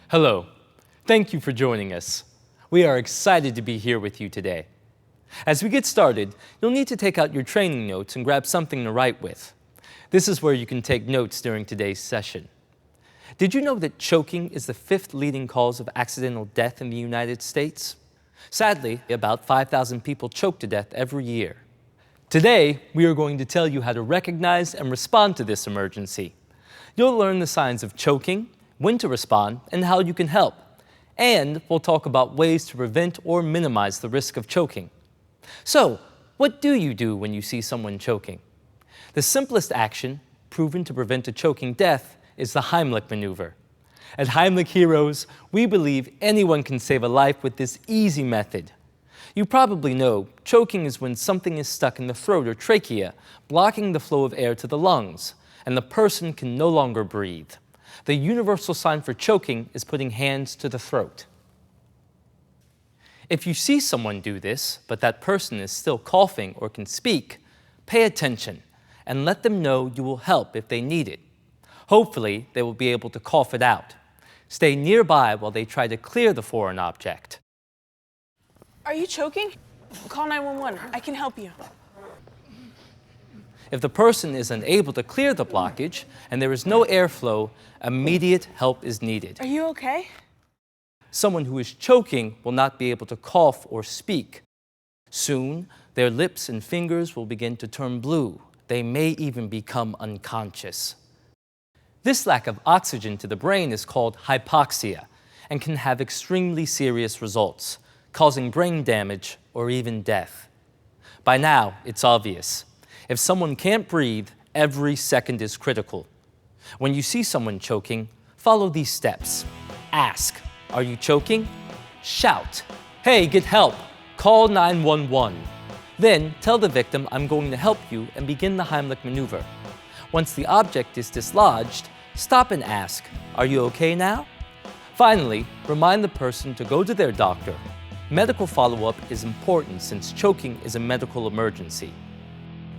Hello. Thank you for joining us. We are excited to be here with you today. As we get started, you'll need to take out your training notes and grab something to write with. This is where you can take notes during today's session. Did you know that choking is the 5th leading cause of accidental death in the United States? Sadly, about 5,000 people choke to death every year. Today, we are going to tell you how to recognize and respond to this emergency. You'll learn the signs of choking, when to respond, and how you can help. And we'll talk about ways to prevent or minimize the risk of choking. So, what do you do when you see someone choking? The simplest action, proven to prevent a choking death, is the Heimlich maneuver. At Heimlich Heroes, we believe anyone can save a life with this easy method. You probably know choking is when something is stuck in the throat or trachea, blocking the flow of air to the lungs, and the person can no longer breathe. The universal sign for choking is putting hands to the throat. If you see someone do this, but that person is still coughing or can speak, pay attention and let them know you will help if they need it. Hopefully, they will be able to cough it out. Stay nearby while they try to clear the foreign object. Are you choking? Call 911. I can help you. If the person is unable to clear the blockage and there is no airflow, immediate help is needed. Are you okay? Someone who is choking will not be able to cough or speak. Soon, their lips and fingers will begin to turn blue. They may even become unconscious. This lack of oxygen to the brain is called hypoxia and can have extremely serious results, causing brain damage or even death. By now, it's obvious. If someone can't breathe, every second is critical. When you see someone choking, follow these steps. Ask, "Are you choking?" Shout, "Hey, get help!" Call 911. Then tell the victim, "I'm going to help you," and begin the Heimlich maneuver. Once the object is dislodged, stop and ask, "Are you okay now?" Finally, remind the person to go to their doctor. Medical follow-up is important since choking is a medical emergency.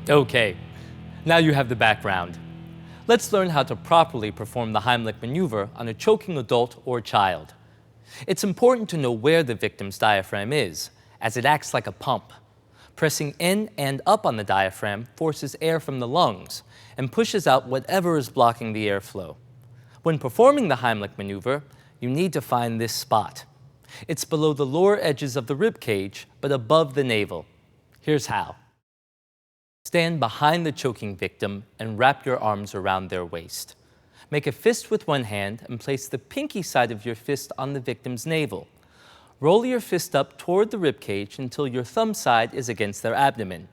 Okay, now you have the background. Let's learn how to properly perform the Heimlich maneuver on a choking adult or child. It's important to know where the victim's diaphragm is, as it acts like a pump. Pressing in and up on the diaphragm forces air from the lungs and pushes out whatever is blocking the airflow. When performing the Heimlich maneuver, you need to find this spot. It's below the lower edges of the rib cage, but above the navel. Here's how. Stand behind the choking victim and wrap your arms around their waist. Make a fist with one hand and place the pinky side of your fist on the victim's navel. Roll your fist up toward the rib cage until your thumb side is against their abdomen.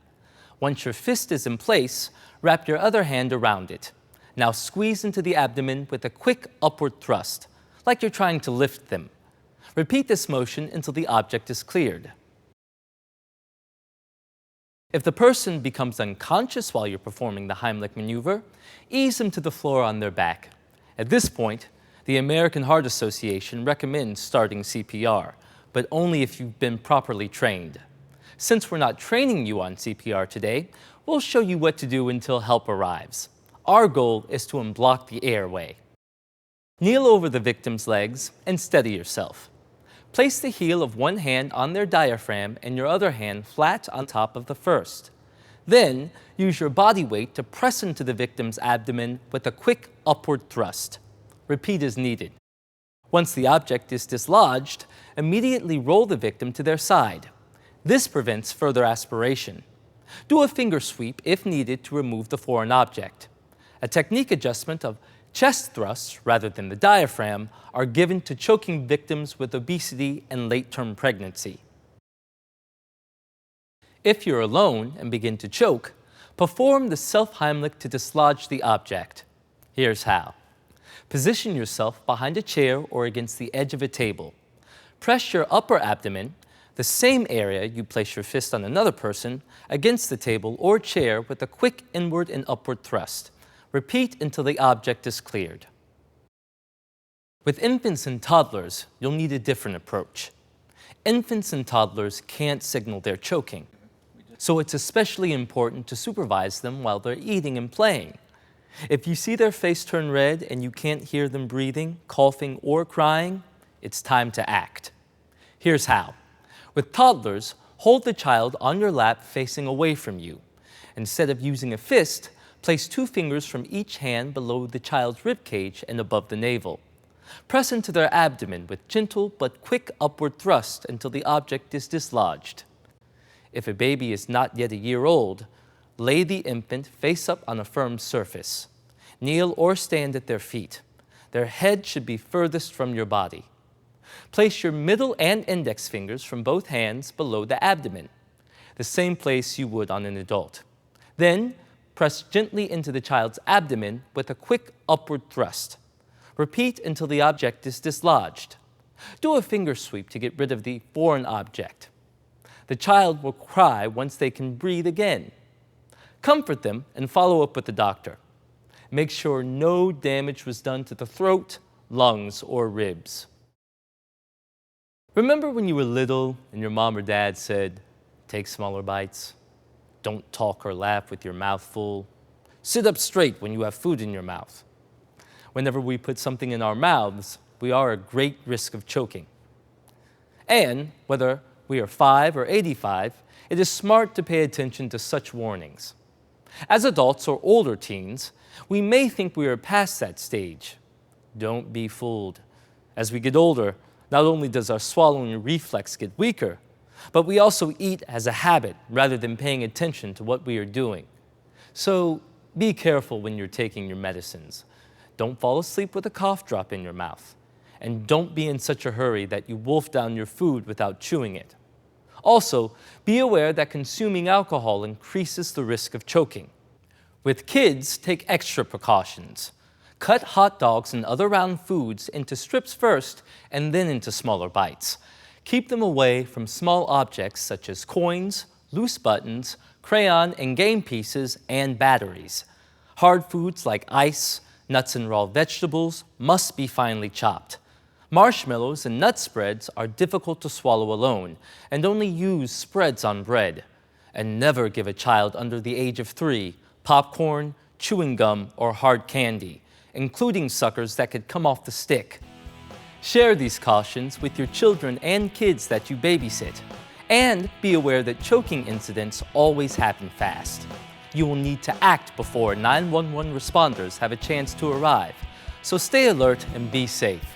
Once your fist is in place, wrap your other hand around it. Now squeeze into the abdomen with a quick upward thrust, like you're trying to lift them. Repeat this motion until the object is cleared. If the person becomes unconscious while you're performing the Heimlich maneuver, ease them to the floor on their back. At this point, the American Heart Association recommends starting CPR, but only if you've been properly trained. Since we're not training you on CPR today, we'll show you what to do until help arrives. Our goal is to unblock the airway. Kneel over the victim's legs and steady yourself. Place the heel of one hand on their diaphragm and your other hand flat on top of the first. Then, use your body weight to press into the victim's abdomen with a quick upward thrust. Repeat as needed. Once the object is dislodged, immediately roll the victim to their side. This prevents further aspiration. Do a finger sweep if needed to remove the foreign object. A technique adjustment of chest thrusts, rather than the diaphragm, are given to choking victims with obesity and late-term pregnancy. If you're alone and begin to choke, perform the self-Heimlich to dislodge the object. Here's how. Position yourself behind a chair or against the edge of a table. Press your upper abdomen, the same area you place your fist on another person, against the table or chair with a quick inward and upward thrust. Repeat until the object is cleared. With infants and toddlers, you'll need a different approach. Infants and toddlers can't signal they're choking, so it's especially important to supervise them while they're eating and playing. If you see their face turn red and you can't hear them breathing, coughing, or crying, it's time to act. Here's how. With toddlers, hold the child on your lap facing away from you. Instead of using a fist, place 2 fingers from each hand below the child's rib cage and above the navel. Press into their abdomen with gentle but quick upward thrust until the object is dislodged. If a baby is not yet a year old, lay the infant face up on a firm surface. Kneel or stand at their feet. Their head should be furthest from your body. Place your middle and index fingers from both hands below the abdomen, the same place you would on an adult. Then, press gently into the child's abdomen with a quick upward thrust. Repeat until the object is dislodged. Do a finger sweep to get rid of the foreign object. The child will cry once they can breathe again. Comfort them and follow up with the doctor. Make sure no damage was done to the throat, lungs, or ribs. Remember when you were little and your mom or dad said, "Take smaller bites. Don't talk or laugh with your mouth full. Sit up straight when you have food in your mouth." Whenever we put something in our mouths, we are at great risk of choking. And whether we are 5 or 85, it is smart to pay attention to such warnings. As adults or older teens, we may think we are past that stage. Don't be fooled. As we get older, not only does our swallowing reflex get weaker, but we also eat as a habit rather than paying attention to what we are doing. So be careful when you're taking your medicines. Don't fall asleep with a cough drop in your mouth. And don't be in such a hurry that you wolf down your food without chewing it. Also, be aware that consuming alcohol increases the risk of choking. With kids, take extra precautions. Cut hot dogs and other round foods into strips first and then into smaller bites. Keep them away from small objects such as coins, loose buttons, crayon and game pieces, and batteries. Hard foods like ice, nuts and raw vegetables must be finely chopped. Marshmallows and nut spreads are difficult to swallow alone, and only use spreads on bread. And never give a child under the age of 3 popcorn, chewing gum, or hard candy, including suckers that could come off the stick. Share these cautions with your children and kids that you babysit. And be aware that choking incidents always happen fast. You will need to act before 911 responders have a chance to arrive. So stay alert and be safe.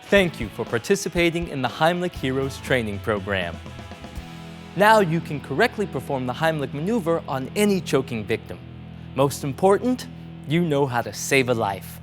Thank you for participating in the Heimlich Heroes training program. Now you can correctly perform the Heimlich maneuver on any choking victim. Most important, you know how to save a life.